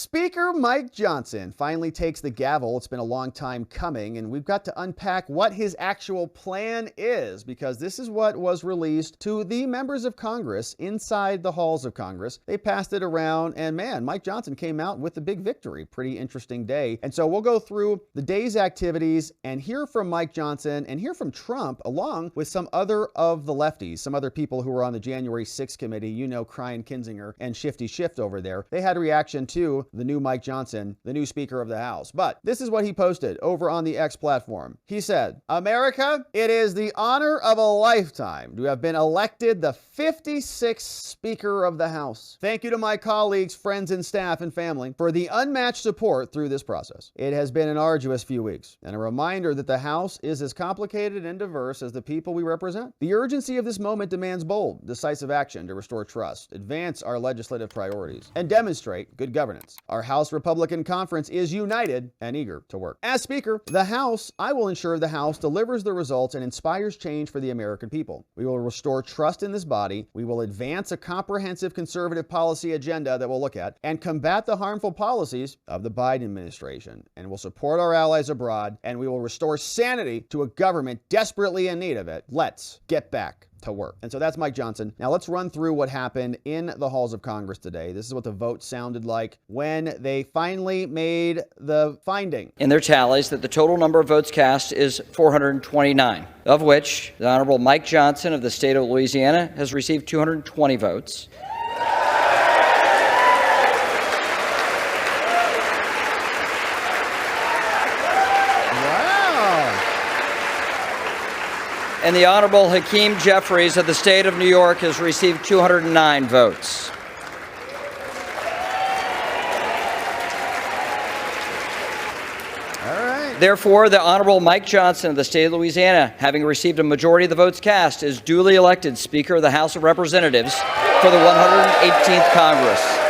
Speaker Mike Johnson finally takes the gavel. It's been a long time coming, and we've got to unpack what his actual plan is, because this is what was released to the members of Congress inside the halls of Congress. They passed it around, and man, Mike Johnson came out with a big victory. Pretty interesting day. And so we'll go through the day's activities and hear from Mike Johnson and hear from Trump, along with some other of the lefties, some other people who were on the January 6th committee, you know, crying Kinzinger and Shifty Schiff over there. They had a reaction to the new Mike Johnson, the new Speaker of the House. But this is what he posted over on the X platform. He said, "America, it is the honor of a lifetime to have been elected the 56th Speaker of the House. Thank you to my colleagues, friends, and staff and family for the unmatched support through this process. It has been an arduous few weeks, and a reminder that the House is as complicated and diverse as the people we represent. The urgency of this moment demands bold, decisive action to restore trust, advance our legislative priorities, and demonstrate good governance. Our House Republican Conference is united and eager to work. As Speaker, I will ensure the House delivers the results and inspires change for the American people. We will restore trust in this body. We will advance a comprehensive conservative policy agenda that we'll look at and combat the harmful policies of the Biden administration. And we'll support our allies abroad, and we will restore sanity to a government desperately in need of it. Let's get back to work." And so that's Mike Johnson. Now let's run through what happened in the halls of Congress today. This is what the vote sounded like when they finally made the finding in their tallies that the total number of votes cast is 429, of which the Honorable Mike Johnson of the state of Louisiana has received 220 votes. And the Honorable Hakeem Jeffries of the state of New York has received 209 votes. All right. Therefore, the Honorable Mike Johnson of the state of Louisiana, having received a majority of the votes cast, is duly elected Speaker of the House of Representatives for the 118th Congress.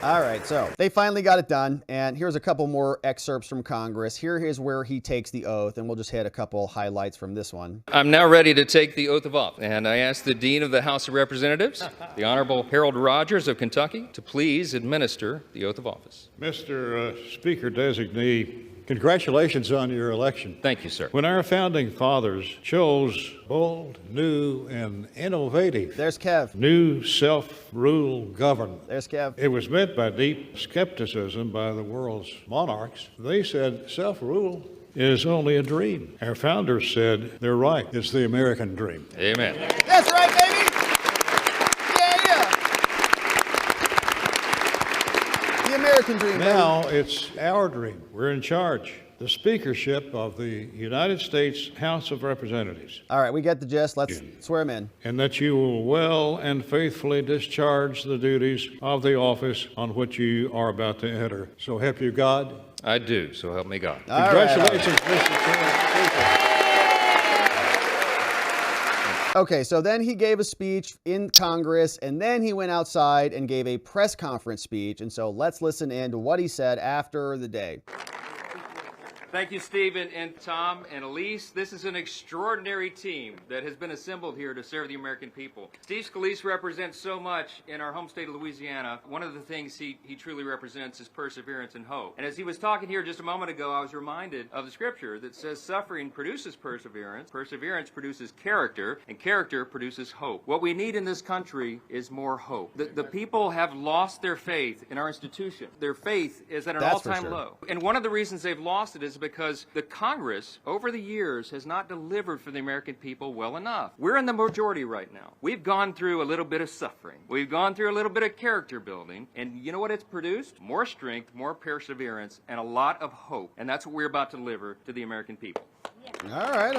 All right, so they finally got it done, and here's a couple more excerpts from Congress. Here is where he takes the oath, and we'll just hit a couple highlights from this one. I'm now ready to take the oath of office, and I ask the Dean of the House of Representatives, the Honorable Harold Rogers of Kentucky, to please administer the oath of office. Mr. Speaker-designee, congratulations on your election. Thank you, sir. When our founding fathers chose bold, new, and innovative There's Kev. new self-rule government, There's Kev. it was met by deep skepticism by the world's monarchs. They said self-rule is only a dream. Our founders said they're right. It's the American dream. Amen. That's right, baby. Yeah. The American dream, Now it's our dream. We're in charge. The speakership of the United States House of Representatives. All right, we get the gist. Let's swear him in. And that you will well and faithfully discharge the duties of the office on which you are about to enter. So help you God. I do, so help me God. Congratulations, Mr. Chairman. Okay, so then he gave a speech in Congress, and then he went outside and gave a press conference speech. And so let's listen in to what he said after the day. Thank you, Stephen and Tom and Elise. This is an extraordinary team that has been assembled here to serve the American people. Steve Scalise represents so much in our home state of Louisiana. One of the things he truly represents is perseverance and hope. And as he was talking here just a moment ago, I was reminded of the scripture that says suffering produces perseverance, perseverance produces character, and character produces hope. What we need in this country is more hope. The people have lost their faith in our institution. Their faith is at an all-time low. And one of the reasons they've lost it is because the Congress, over the years, has not delivered for the American people well enough. We're in the majority right now. We've gone through a little bit of suffering. We've gone through a little bit of character building. And you know what it's produced? More strength, more perseverance, and a lot of hope. And that's what we're about to deliver to the American people. All right.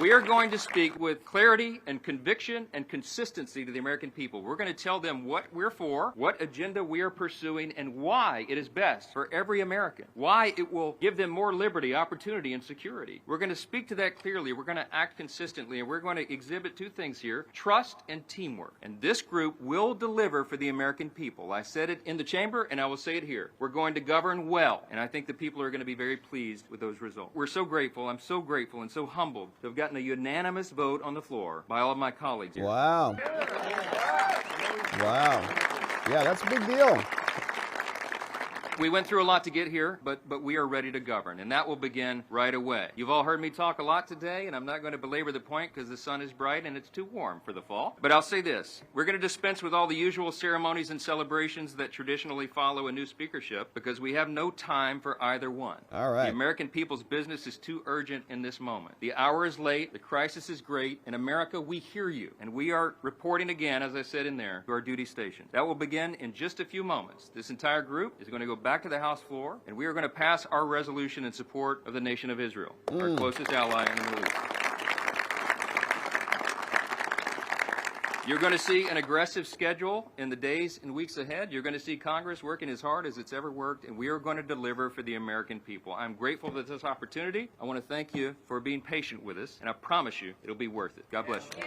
We are going to speak with clarity and conviction and consistency to the American people. We're going to tell them what we're for, what agenda we are pursuing, and why it is best for every American, why it will give them more liberty, opportunity, and security. We're going to speak to that clearly. We're going to act consistently, and we're going to exhibit two things here: trust and teamwork. And this group will deliver for the American people. I said it in the chamber, and I will say it here. We're going to govern well, and I think the people are going to be very pleased with those results. We're so grateful. I'm so grateful and so humbled to have gotten a unanimous vote on the floor by all of my colleagues here. Wow. Wow. Yeah, that's a big deal. We went through a lot to get here, but we are ready to govern, and that will begin right away. You've all heard me talk a lot today, and I'm not going to belabor the point because the sun is bright and it's too warm for the fall. But I'll say this: we're going to dispense with all the usual ceremonies and celebrations that traditionally follow a new speakership because we have no time for either one. All right. The American people's business is too urgent in this moment. The hour is late, the crisis is great. In America, we hear you, and we are reporting again, as I said in there, to our duty station. That will begin in just a few moments. This entire group is going to go back to the House floor, and we are going to pass our resolution in support of the nation of Israel, our closest ally in the Middle East. You're going to see an aggressive schedule in the days and weeks ahead. You're going to see Congress working as hard as it's ever worked, and we are going to deliver for the American people. I'm grateful for this opportunity. I want to thank you for being patient with us, and I promise you it'll be worth it. God bless you.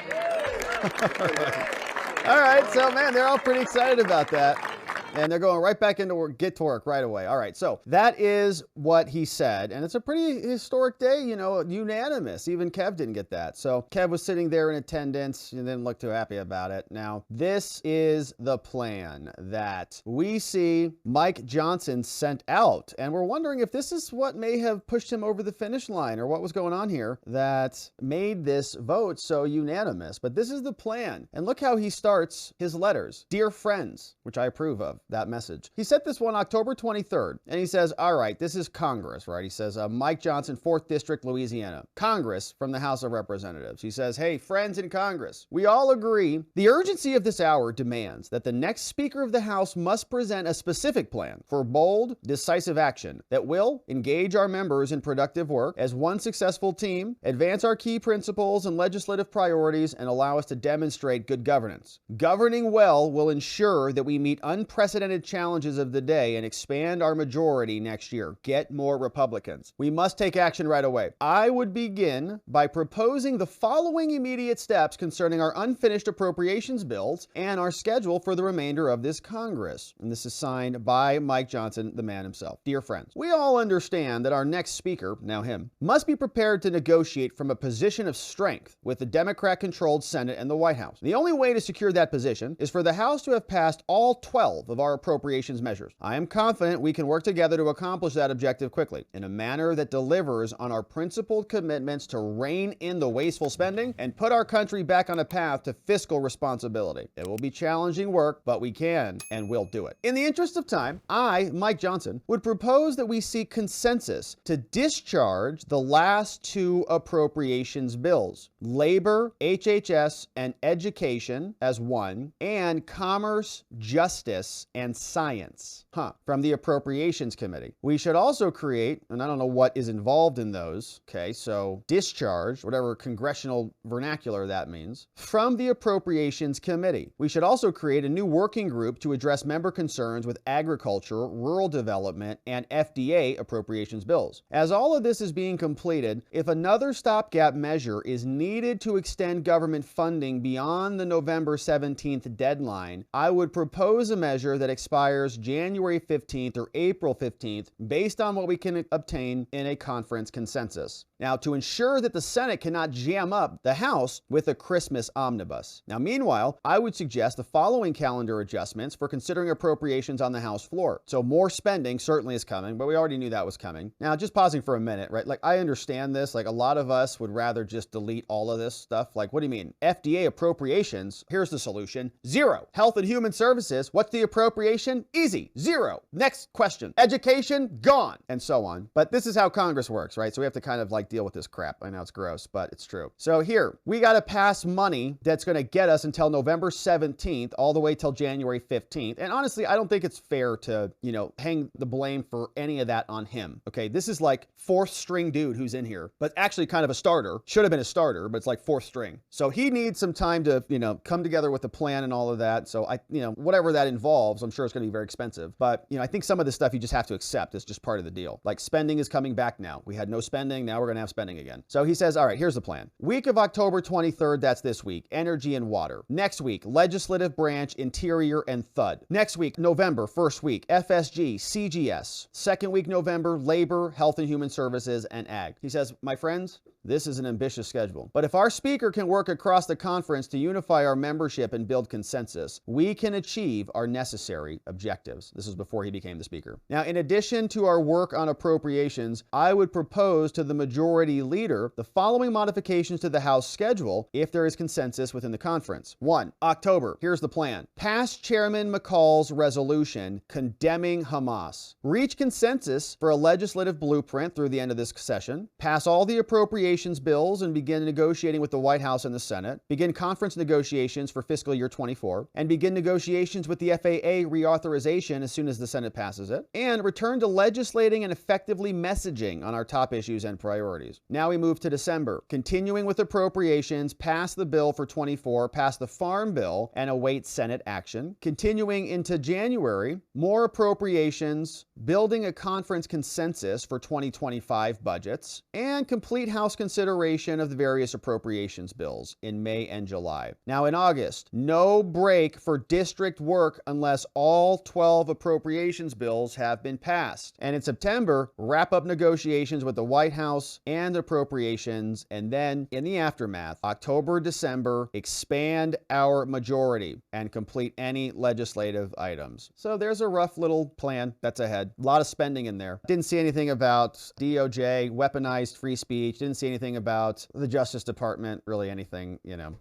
All right, so man, they're all pretty excited about that. And they're going right back into work, get to work right away. All right, so that is what he said. And it's a pretty historic day, you know, unanimous. Even Kev didn't get that. So Kev was sitting there in attendance and didn't look too happy about it. Now, this is the plan that we see Mike Johnson sent out. And we're wondering if this is what may have pushed him over the finish line or what was going on here that made this vote so unanimous. But this is the plan. And look how he starts his letters. Dear friends, which I approve of. That message. He sent this one October 23rd, and he says, all right, this is Congress, right? He says, Mike Johnson, 4th District, Louisiana. Congress from the House of Representatives. He says, hey, friends in Congress, we all agree the urgency of this hour demands that the next Speaker of the House must present a specific plan for bold, decisive action that will engage our members in productive work as one successful team, advance our key principles and legislative priorities, and allow us to demonstrate good governance. Governing well will ensure that we meet unprecedented challenges of the day and expand our majority next year. Get more Republicans. We must take action right away. I would begin by proposing the following immediate steps concerning our unfinished appropriations bills and our schedule for the remainder of this Congress. And this is signed by Mike Johnson, the man himself. Dear friends, we all understand that our next speaker, now him, must be prepared to negotiate from a position of strength with the Democrat-controlled Senate and the White House. The only way to secure that position is for the House to have passed all 12 of our appropriations measures. I am confident we can work together to accomplish that objective quickly in a manner that delivers on our principled commitments to rein in the wasteful spending and put our country back on a path to fiscal responsibility. It will be challenging work, but we can and will do it. In the interest of time, I, Mike Johnson, would propose that we seek consensus to discharge the last two appropriations bills, labor, HHS, and education as one, and commerce, justice, and science, from the Appropriations Committee. We should also create, and I don't know what is involved in those, okay, so discharge, whatever congressional vernacular that means, from the Appropriations Committee. We should also create a new working group to address member concerns with agriculture, rural development, and FDA appropriations bills. As all of this is being completed, if another stopgap measure is needed to extend government funding beyond the November 17th deadline, I would propose a measure that expires January 15th or April 15th based on what we can obtain in a conference consensus. Now, to ensure that the Senate cannot jam up the House with a Christmas omnibus. Now, meanwhile, I would suggest the following calendar adjustments for considering appropriations on the House floor. So more spending certainly is coming, but we already knew that was coming. Now, just pausing for a minute, right? Like, I understand this. Like, a lot of us would rather just delete all of this stuff. Like, what do you mean? FDA appropriations, here's the solution. 0. Health and Human Services, what's the appropriation? Easy. 0. Next question. Education, gone. And so on. But this is how Congress works, right? So we have to kind of like like deal with this crap. I know it's gross, but it's true. So here, we got to pass money that's going to get us until November 17th, all the way till January 15th. And honestly, I don't think it's fair to, hang the blame for any of that on him. Okay, this is like fourth string dude who's in here, but actually kind of a starter. Should have been a starter, but it's like fourth string. So he needs some time to, come together with the plan and all of that. So whatever that involves, I'm sure it's going to be very expensive. But, I think some of this stuff you just have to accept. It's just part of the deal. Like spending is coming back now. We had no spending. Now we're going to have spending again. So he says, all right, here's the plan. Week of October 23rd, that's this week, energy and water. Next week, legislative branch, interior and thud. Next week, November, first week, FSG, CGS. Second week, November, labor, health and human services and ag. He says, my friends, this is an ambitious schedule. But if our speaker can work across the conference to unify our membership and build consensus, we can achieve our necessary objectives. This is before he became the speaker. Now, in addition to our work on appropriations, I would propose to the majority leader the following modifications to the House schedule if there is consensus within the conference. 1. October. Here's the plan. Pass Chairman McCall's resolution condemning Hamas. Reach consensus for a legislative blueprint through the end of this session. Pass all the appropriations bills and begin negotiating with the White House and the Senate. Begin conference negotiations for fiscal year 24 and begin negotiations with the FAA reauthorization as soon as the Senate passes it. And return to legislating and effectively messaging on our top issues and priorities. Now we move to December. Continuing with appropriations, pass the bill for 24, pass the Farm Bill, and await Senate action. Continuing into January, more appropriations, building a conference consensus for 2025 budgets, and complete House consideration of the various appropriations bills in May and July. Now in August, no break for district work unless all 12 appropriations bills have been passed. And in September, wrap up negotiations with the White House and appropriations, and then in the aftermath, October, December, expand our majority and complete any legislative items. So there's a rough little plan that's ahead. A lot of spending in there. Didn't see anything about DOJ, weaponized free speech. Didn't see anything about the Justice Department, really anything,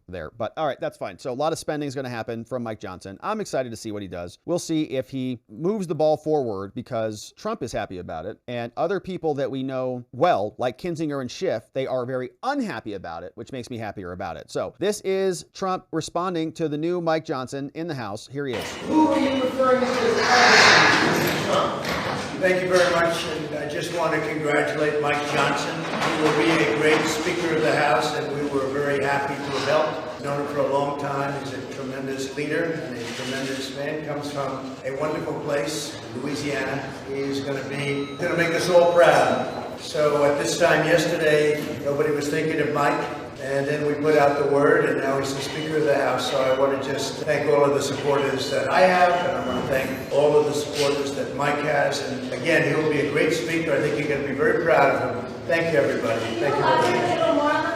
there. But all right, that's fine. So a lot of spending is going to happen from Mike Johnson. I'm excited to see what he does. We'll see if he moves the ball forward because Trump is happy about it. And other people that we know well, like Kinzinger and Schiff, they are very unhappy about it, which makes me happier about it. So this is Trump responding to the new Mike Johnson in the House. Here he is. Who are you referring to as Trump? Thank you very much, and I just want to congratulate Mike Johnson. He will be a great Speaker of the House, and we were very happy to have helped. Known him for a long time. He's a tremendous leader and a tremendous man. Comes from a wonderful place, Louisiana. He's going to make us all proud. So at this time yesterday, nobody was thinking of Mike. And then we put out the word, and now he's the Speaker of the House. So I want to just thank all of the supporters that I have, and I want to thank all of the supporters that Mike has. And again, he'll be a great speaker. I think you're going to be very proud of him. Thank you, everybody. Thank you very much.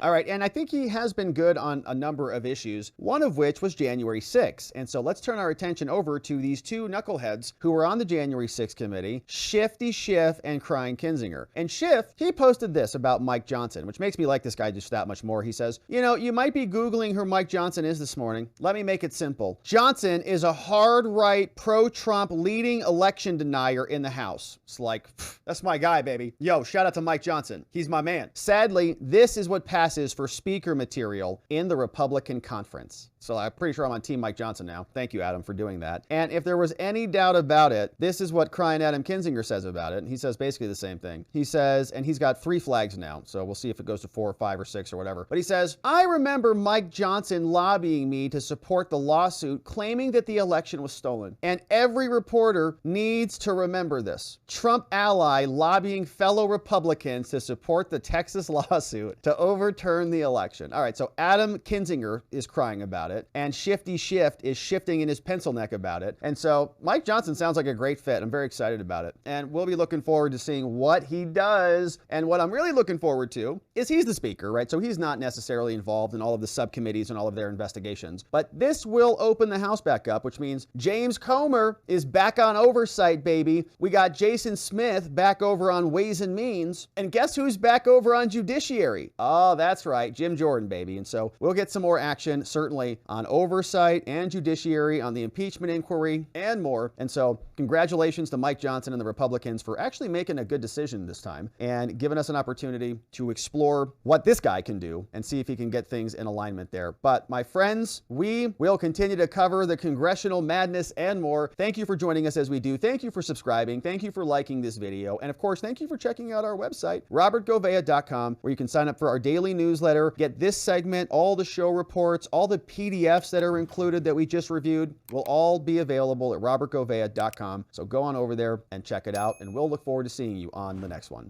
All right, and I think he has been good on a number of issues, one of which was January 6th. And so let's turn our attention over to these two knuckleheads who were on the January 6th committee, Shifty Schiff and Crying Kinzinger. And Schiff, he posted this about Mike Johnson, which makes me like this guy just that much more. He says, you might be Googling who Mike Johnson is this morning. Let me make it simple. Johnson is a hard-right, pro-Trump leading election denier in the House. It's like, that's my guy, baby. Yo, shout out to Mike Johnson. He's my man. Sadly, this is what passes for speaker material in the Republican conference. So I'm pretty sure I'm on Team Mike Johnson now. Thank you, Adam, for doing that. And if there was any doubt about it, this is what Crying Adam Kinzinger says about it. And he says basically the same thing. He says, and he's got 3 flags now, so we'll see if it goes to 4 or 5 or 6 or whatever. But he says, I remember Mike Johnson lobbying me to support the lawsuit claiming that the election was stolen. And every reporter needs to remember this. Trump ally lobbying fellow Republicans to support the Texas lawsuit to overturn the election. All right, so Adam Kinzinger is crying about it, and Shifty Schiff is shifting in his pencil neck about it. And so Mike Johnson sounds like a great fit. I'm very excited about it. And we'll be looking forward to seeing what he does. And what I'm really looking forward to is he's the speaker, right? So he's not necessarily involved in all of the subcommittees and all of their investigations. But this will open the House back up, which means James Comer is back on oversight, baby. We got Jason Smith back over on Ways and Means. And guess who's back over on Judiciary? Oh, that's right, Jim Jordan, baby. And so we'll get some more action, certainly, today on oversight and judiciary, on the impeachment inquiry, and more. And so congratulations to Mike Johnson and the Republicans for actually making a good decision this time and giving us an opportunity to explore what this guy can do and see if he can get things in alignment there. But my friends, we will continue to cover the congressional madness and more. Thank you for joining us as we do. Thank you for subscribing. Thank you for liking this video. And of course, thank you for checking out our website, robertgovea.com, where you can sign up for our daily newsletter, get this segment, all the show reports, all the PDFs that are included that we just reviewed will all be available at robertgovea.com. So go on over there and check it out, and we'll look forward to seeing you on the next one.